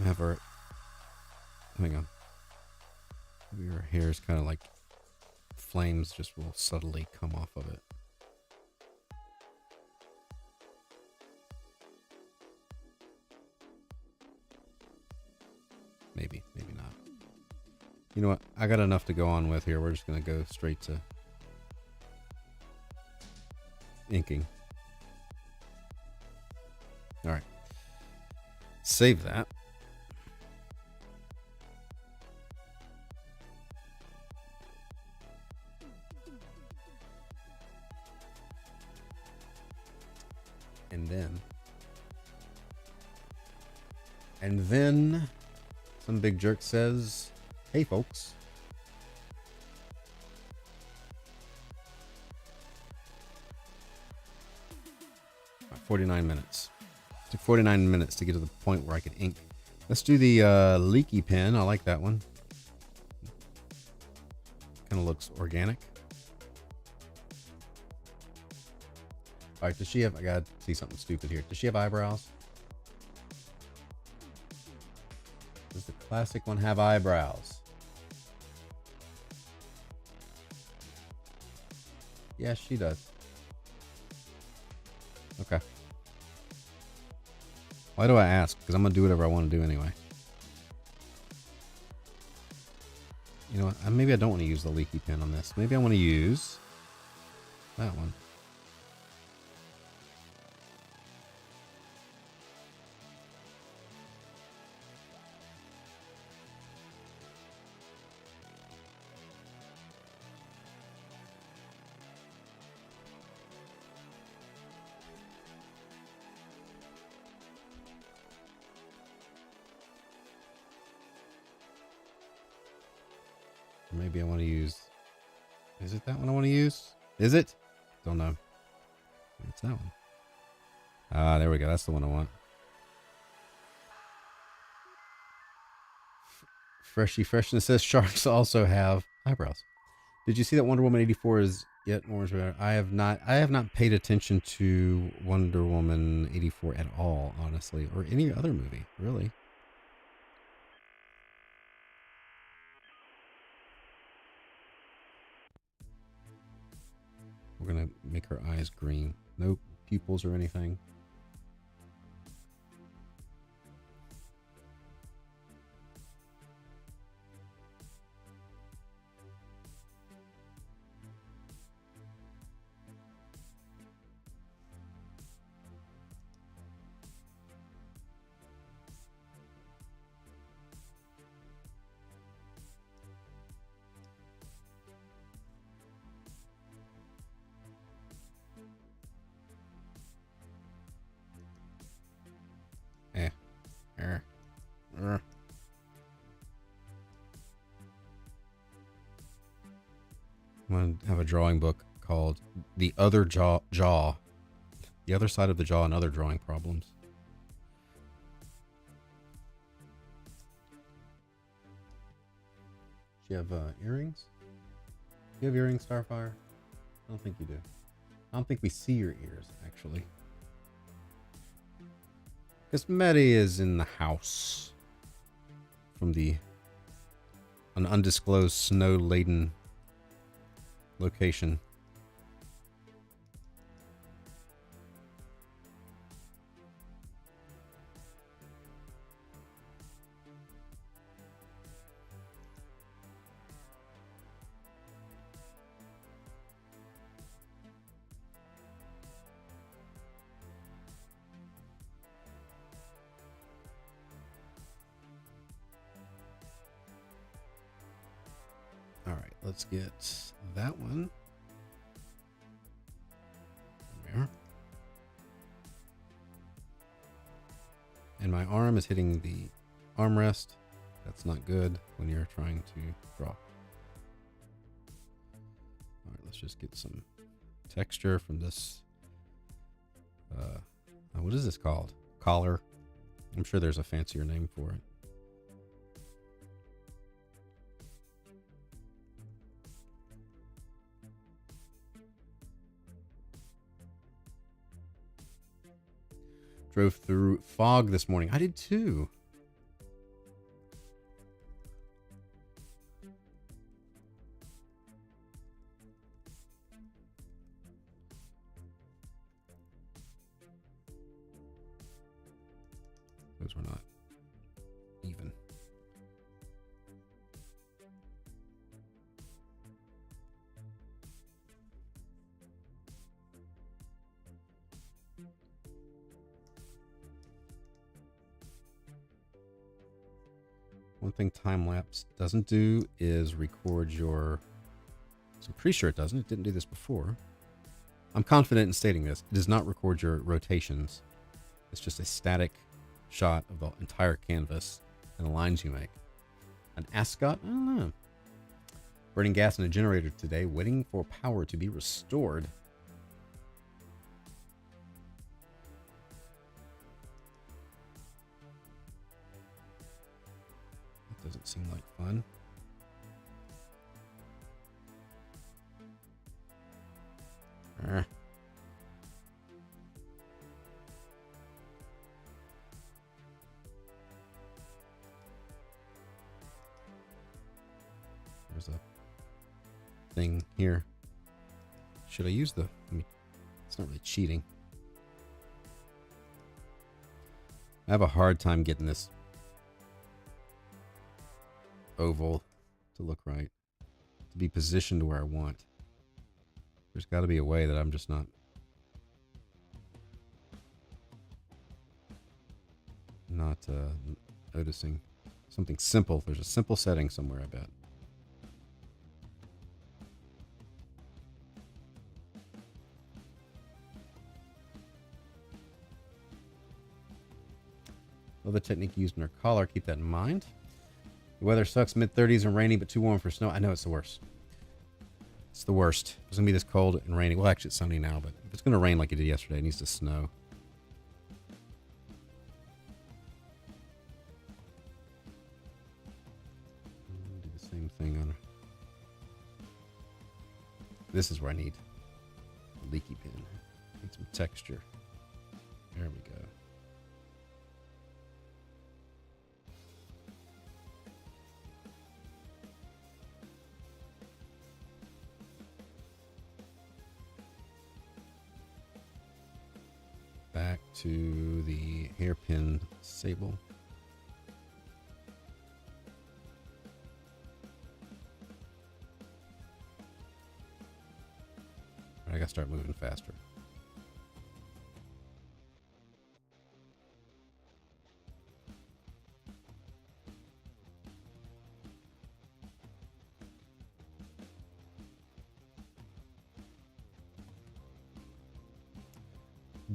Have her. Hang on. Maybe her hair is kind of like flames just will subtly come off of it. Maybe, maybe not. You know what? I got enough to go on with here. We're just going to go straight to inking. All right. Save that. And then some big jerk says, hey folks. 49 minutes. It took 49 minutes to get to the point where I could ink. Let's do the leaky pen. I like that one. Kind of looks organic. All right, does she have, I gotta see something stupid here. Does she have eyebrows? Does the classic one have eyebrows? Yes, she does. Okay. Why do I ask? Because I'm going to do whatever I want to do anyway. You know what? Maybe I don't want to use the leaky pen on this. Maybe I want to use that one. Maybe I want to use... Is it that one I want to use? Is it? Don't know. It's that one. Ah, there we go. That's the one I want. Freshy Freshness says sharks also have eyebrows. Did you see that Wonder Woman 84 is yet more? I have not paid attention to Wonder Woman 84 at all, honestly, or any other movie, really. We're going to make her eyes green. No pupils or anything. I'm going to have a drawing book called The Other Jaw. The Other Side of the Jaw and Other Drawing Problems. Do you have earrings? Do you have earrings, Starfire? I don't think you do. I don't think we see your ears, actually. Because Medi is in the house from an undisclosed snow-laden location. Alright, let's get that one. There. And my arm is hitting the armrest. That's not good when you're trying to draw. Alright, let's just get some texture from this. What is this called? Collar. I'm sure there's a fancier name for it. Drove through fog this morning. I did too. Those were not even. One thing time-lapse doesn't do is record your... So I'm pretty sure it doesn't. It didn't do this before. I'm confident in stating this. It does not record your rotations. It's just a static shot of the entire canvas and the lines you make. An ascot? I don't know. Burning gas in a generator today, waiting for power to be restored. Doesn't seem like fun. There's a thing here. Should I use the... I mean, it's not really cheating. I have a hard time getting this oval to look right, to be positioned where I want. There's got to be a way that I'm just not noticing. Something simple. There's a simple setting somewhere, I bet. Love the technique used in our collar. Keep that in mind. The weather sucks, mid-30s and rainy, but too warm for snow. I know it's the worst. It's the worst. It's going to be this cold and rainy. Well, actually, it's sunny now, but if it's going to rain like it did yesterday, it needs to snow. Do the same thing on... This is where I need a leaky pin. Need some texture. There we go. Back to the hairpin sable. I gotta start moving faster.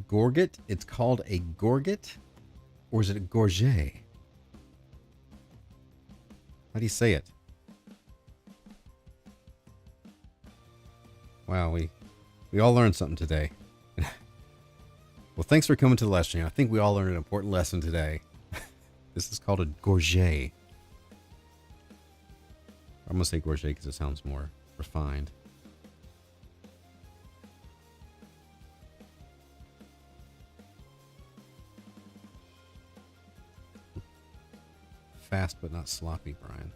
Gorget? It's called a gorget? Or is it a gorget? How do you say it? Wow, we all learned something today. Well, thanks for coming to the live stream. I think we all learned an important lesson today. This is called a gorget. I'm gonna say Gorget because it sounds more refined. Fast but not sloppy, Brian.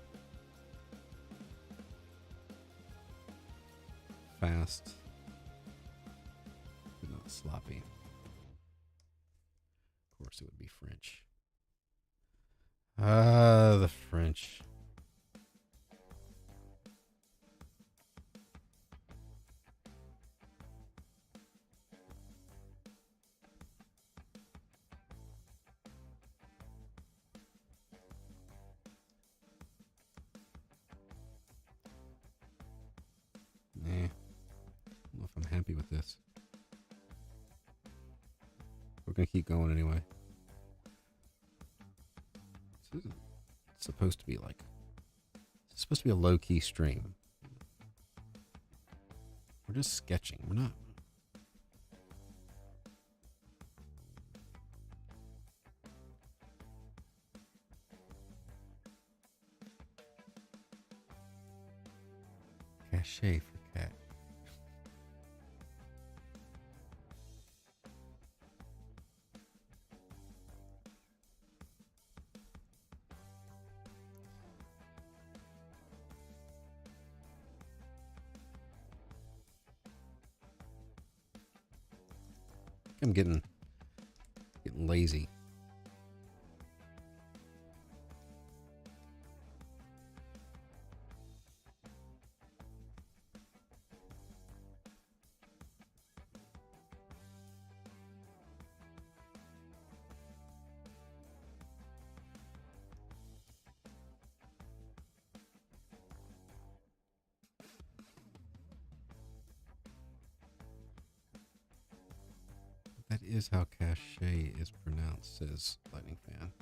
Fast but not sloppy. Of course, it would be French. Ah, the French. I don't know if I'm happy with this. We're gonna keep going anyway. This isn't supposed to be like. It's supposed to be a low-key stream. We're just sketching. We're not. Cachet for cat. I'm getting lazy. That is how cachet is pronounced, says Lightning Fan.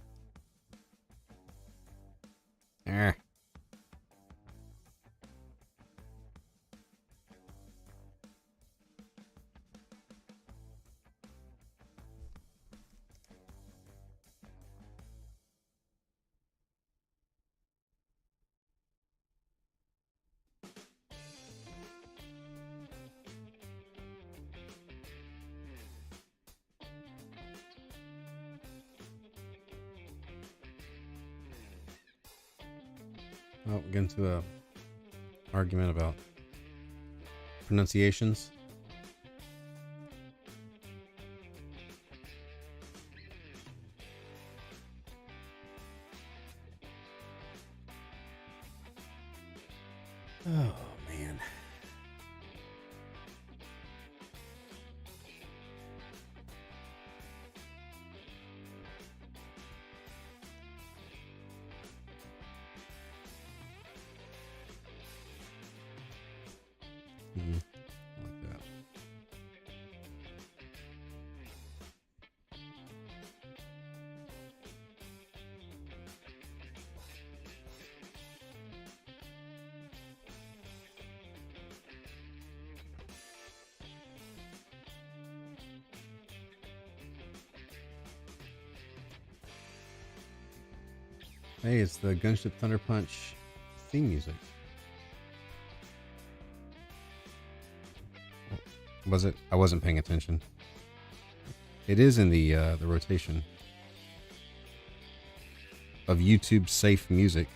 Oh, we'll get into a argument about pronunciations. Oh, man. I like that. Hey, it's the Gunship Thunder Punch theme music. Was it? I wasn't paying attention. It is in the rotation of YouTube safe music.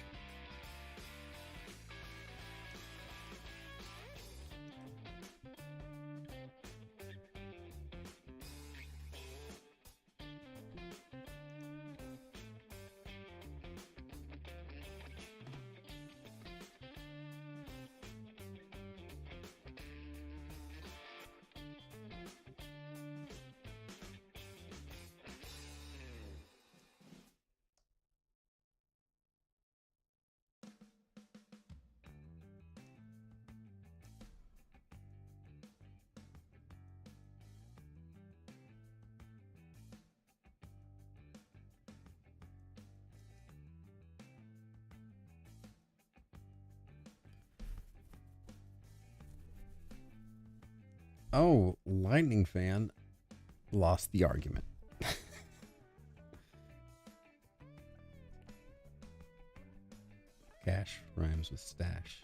Oh, Lightning Fan lost the argument. Cash rhymes with stash.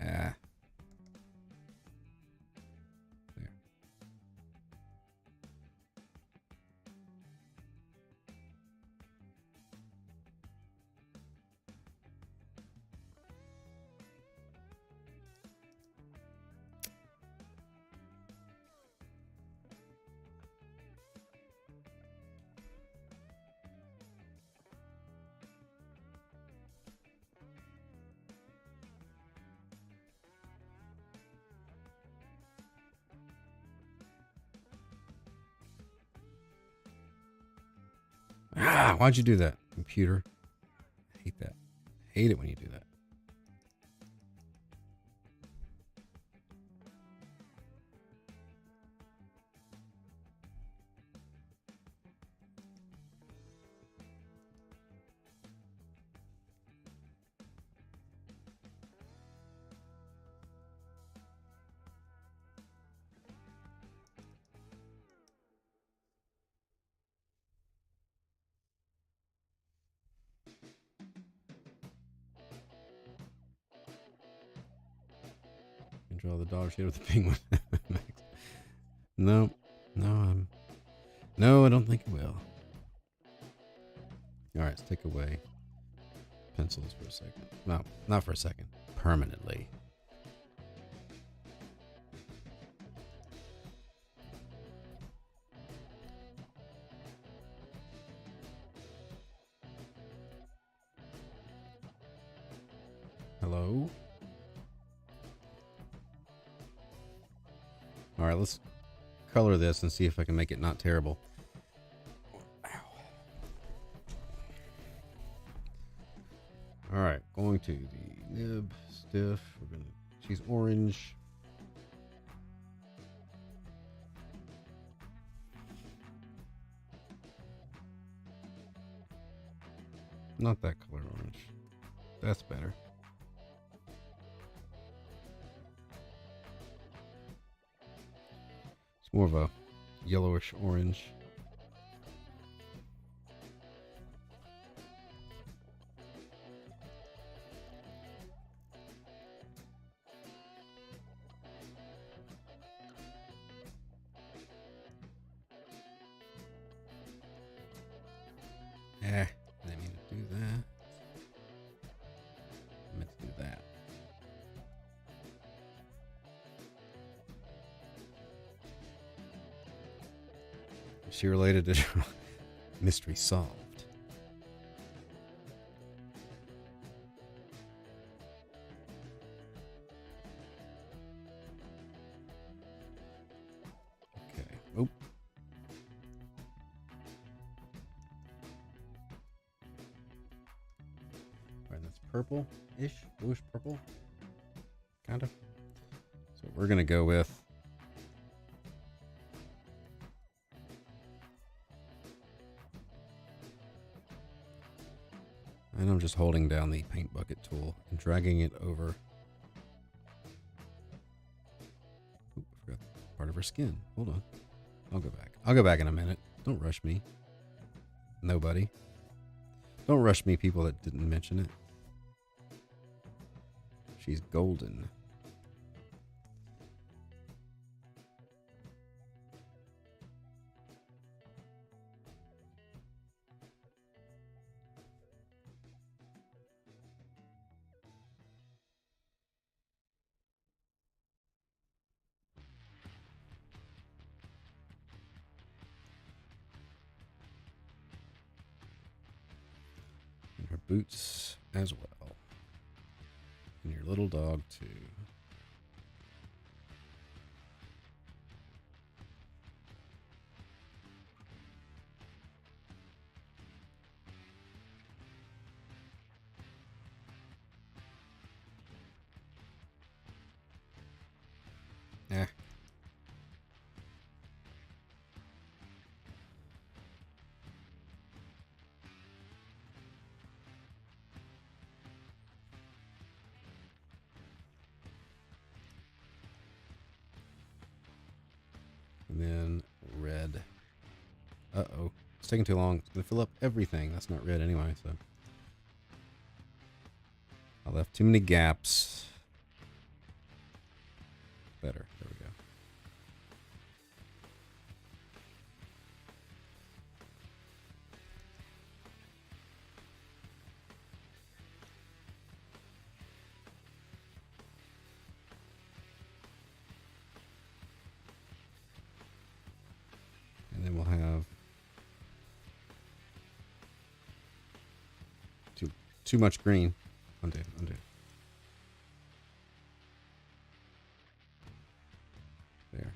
Ah. There. Ah, why'd you do that, computer? I hate that. I hate it when you do that. Draw the dollar shade with the penguin. No, no, I don't think it will. All right, let's take away pencils for a second. No, not for a second. Permanently. Hello? All right, let's color this and see if I can make it not terrible. All right, going to the nib stiff. We're going to choose orange. Not that color orange. That's better. It's more of a yellowish orange. Didn't mean to do that. I meant to do that. Is she related to mystery solved? Okay. Oh. Purple-ish, bluish purple, kind of. So we're gonna go with and I'm just holding down the paint bucket tool and dragging it over. Oop, I forgot part of her skin. Hold on. I'll go back. I'll go back in a minute. Don't rush me. Nobody. Don't rush me, people that didn't mention it. She's golden. And her boots as well. And your little dog too. Eh. And then red. Uh-oh. It's taking too long. It's going to fill up everything. That's not red anyway, so. I left too many gaps. Better. There we go. And then we'll have too much green. Undo. There.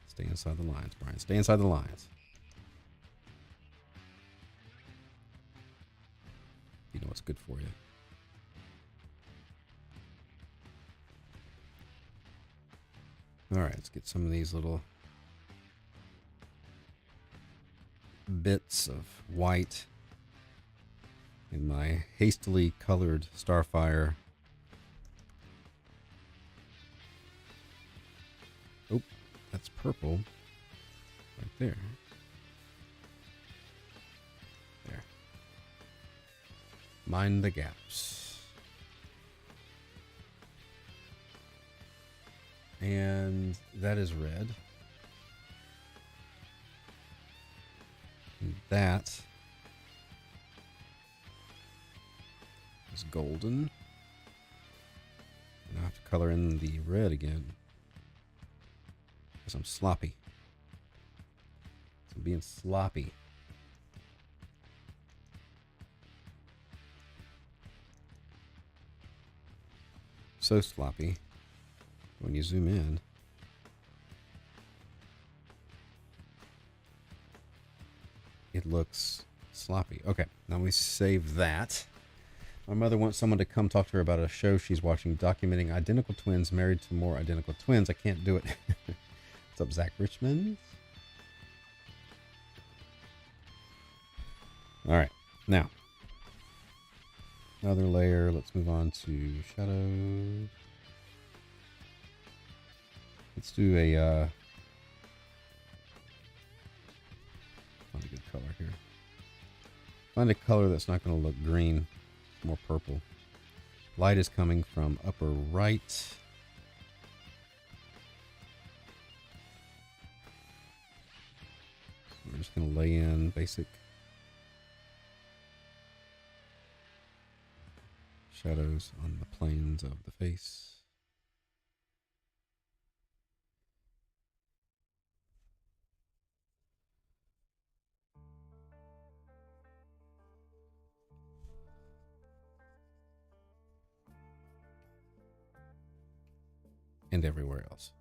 Stay inside the lines, Brian. Stay inside the lines. You know what's good for you. All right, let's get some of these little bits of white in my hastily colored Starfire. Oh, that's purple right there. There. Mind the gaps. And that is red. And that is golden. And I have to color in the red again. Because I'm sloppy. I'm being sloppy. So sloppy. When you zoom in, it looks sloppy. Okay, now we save that. My mother wants someone to come talk to her about a show she's watching documenting identical twins married to more identical twins. I can't do it. What's up, Zach Richmond? All right, now another layer. Let's move on to shadow. Let's do a find a good color here. Find a color that's not going to look green, more purple. Light is coming from upper right. We're just going to lay in basic shadows on the planes of the face. And everywhere else.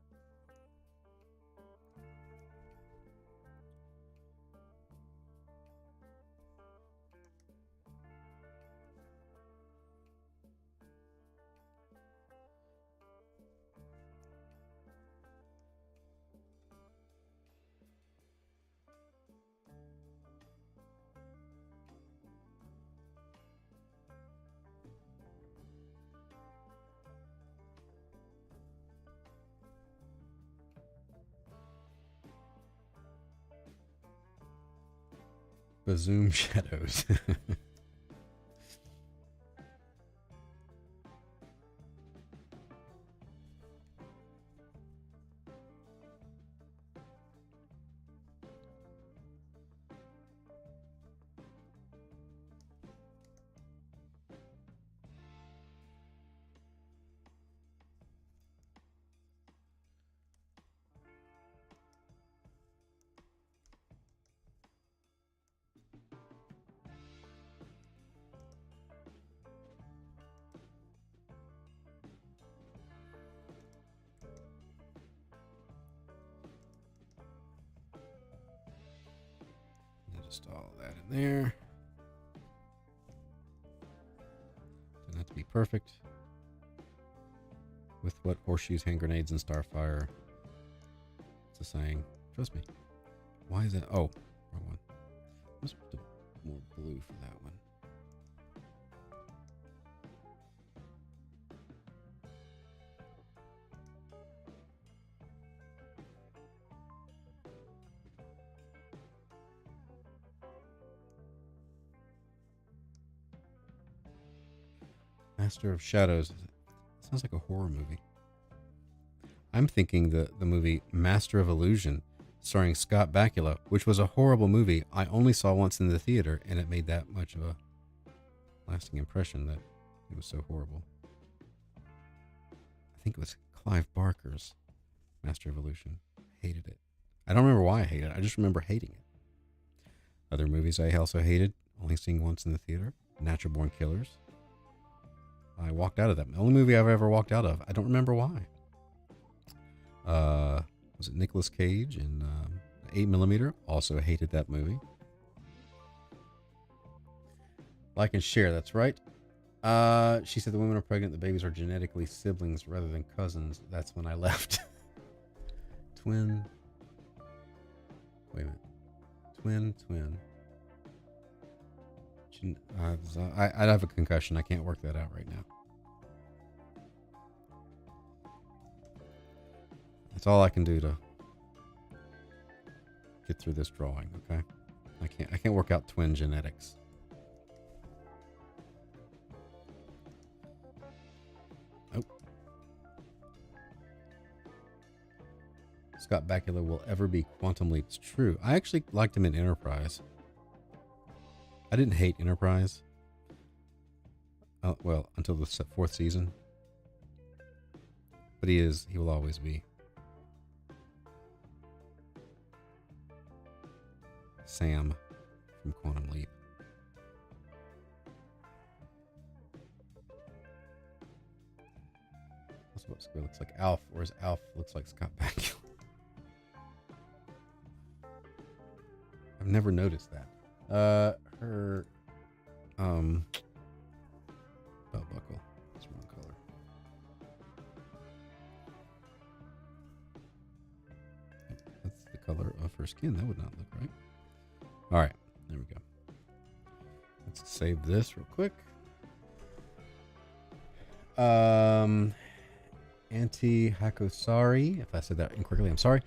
Bazoom shadows. Just all that in there. Doesn't have to be perfect. With what horseshoes, hand grenades, and Starfire. It's a saying. Trust me. Why is that? Oh, wrong one. Let's put more blue for that one. Master of Shadows. Sounds like a horror movie. I'm thinking the movie Master of Illusion, starring Scott Bakula, which was a horrible movie I only saw once in the theater, and it made that much of a lasting impression that it was so horrible. I think it was Clive Barker's Master of Illusion. Hated it. I don't remember why I hated it. I just remember hating it. Other movies I also hated, only seeing once in the theater, Natural Born Killers. I walked out of that. The only movie I've ever walked out of. I don't remember why. Was it Nicolas Cage in 8mm? Also hated that movie. Like and share, that's right. She said the women are pregnant, the babies are genetically siblings rather than cousins. That's when I left. Twin. Wait a minute. Twin. I have a concussion. I can't work that out right now. That's all I can do to get through this drawing, okay? I can't work out twin genetics. Oh. Scott Bakula will ever be Quantum Leap's true. I actually liked him in Enterprise. I didn't hate Enterprise. Well, until the 4th season. But he will always be Sam from Quantum Leap. That's what Square looks like. Alf, whereas Alf looks like Scott Bakula. I've never noticed that. Her belt buckle. It's wrong color. That's the color of her skin. That would not look right. All right, there we go. Let's save this real quick. Anti Hakosari, if I said that incorrectly, I'm sorry.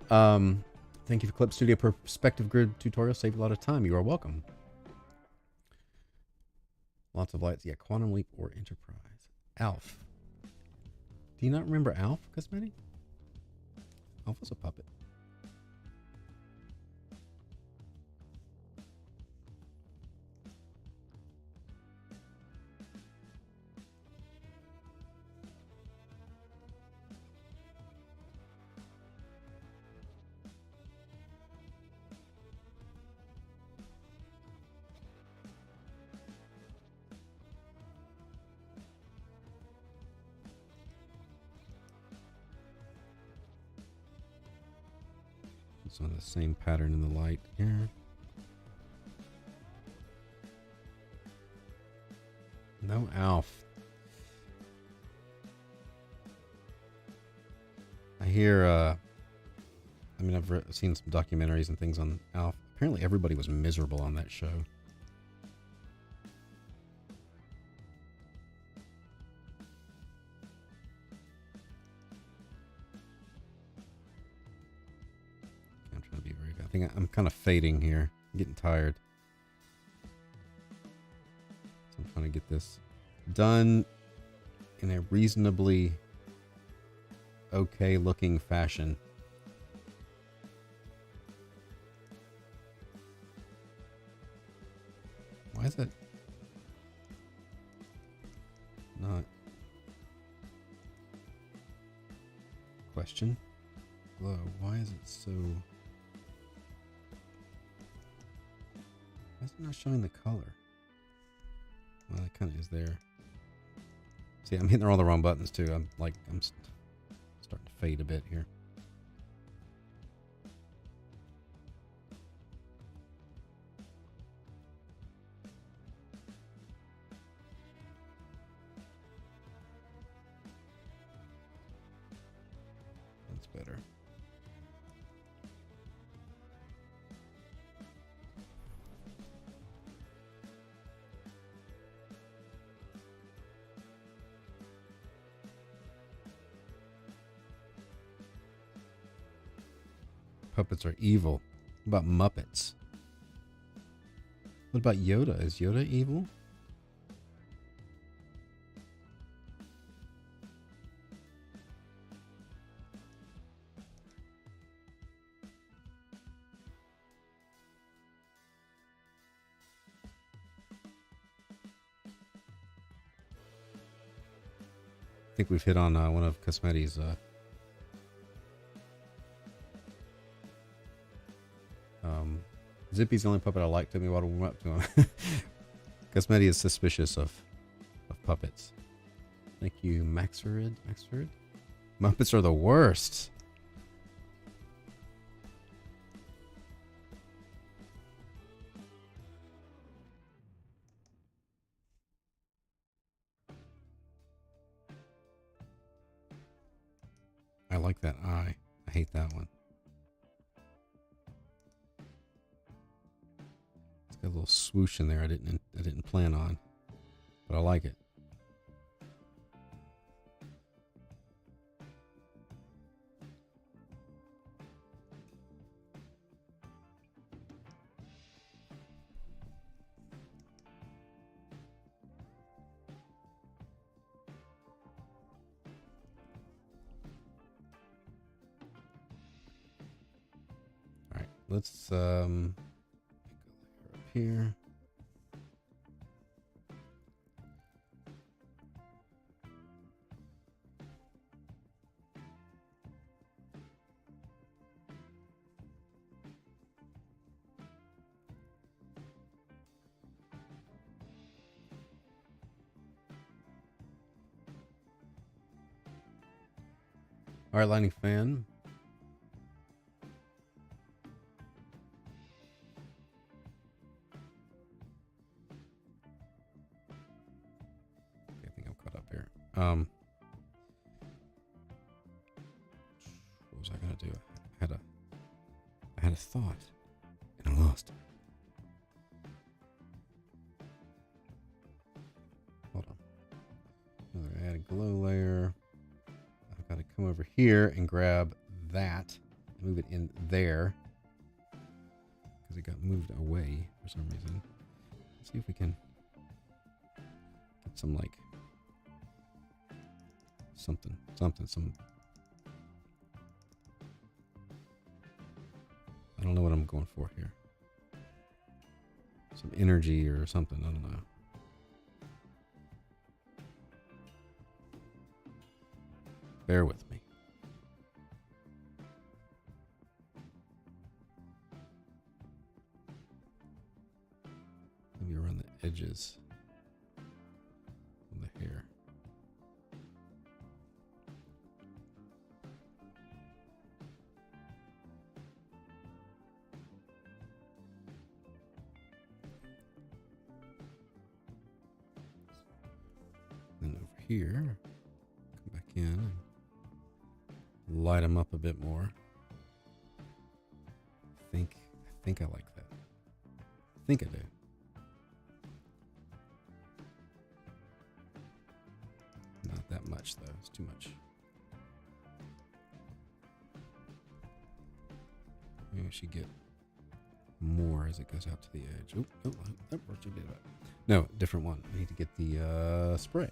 Thank you for Clip Studio Perspective Grid tutorial. Saved a lot of time. You are welcome. Lots of lights. Yeah, Quantum Leap or Enterprise. Alf. Do you not remember Alf, Cosmetic? Alf was a puppet. It's on the same pattern in the light here. No Alf. I hear, I mean, I've seen some documentaries and things on Alf. Apparently everybody was miserable on that show. I'm trying to be very good. I think I'm kind of fading here. I'm getting tired. So I'm trying to get this done in a reasonably okay looking fashion. Why is it not? Question. Hello, why is it so? Why is it not showing the color? Well, it kind of is there. See, I'm hitting all the wrong buttons too. I'm starting to fade a bit here. That's better. Puppets are evil. What about Muppets? What about Yoda? Is Yoda evil? I think we've hit on one of Cosmeti's Zippy's the only puppet I like. Took me a while to warm up to him. Cosmeti is suspicious of puppets. Thank you, Maxerid. Maxerid? Muppets are the worst. I like that eye. I hate that one. It's got a little swoosh in there I didn't plan on. But I like it. Let's make a layer up here. All right, lighting fan. What was I gonna do? I had a thought, and I lost it. Hold on. Another add a glow layer. I've got to come over here and grab that, and move it in there, because it got moved away for some reason. Let's see if we can get some like. Something. I don't know what I'm going for here. Some energy or something. I don't know. Bear with me. Maybe around the edges of the hair. Here, come back in and light them up a bit more. I think I like that. I think I do. Not that much though, it's too much. Maybe we should get more as it goes out to the edge. Oh, that worked a bit about. No, different one. I need to get the spray.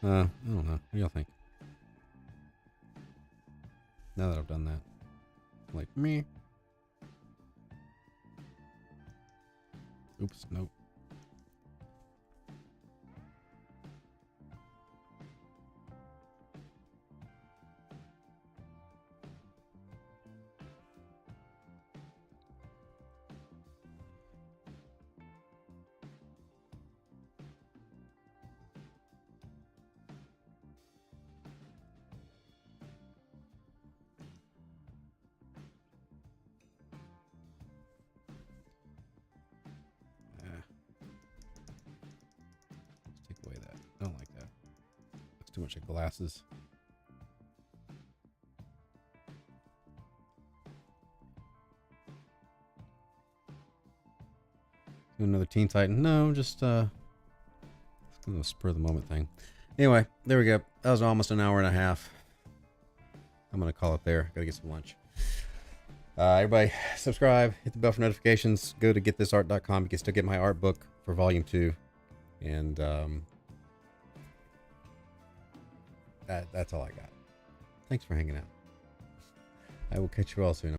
I don't know. What do y'all think? Now that I've done that. Like, me. Oops, nope. I don't like that. That's too much of glasses. Do another Teen Titan? No, just it's gonna spur of the moment thing. Anyway, there we go. That was almost an hour and a half. I'm gonna call it there. Gotta get some lunch. Everybody, subscribe, hit the bell for notifications. Go to getthisart.com. You can still get my art book for volume 2. And that's all I got. Thanks for hanging out. I will catch you all soon.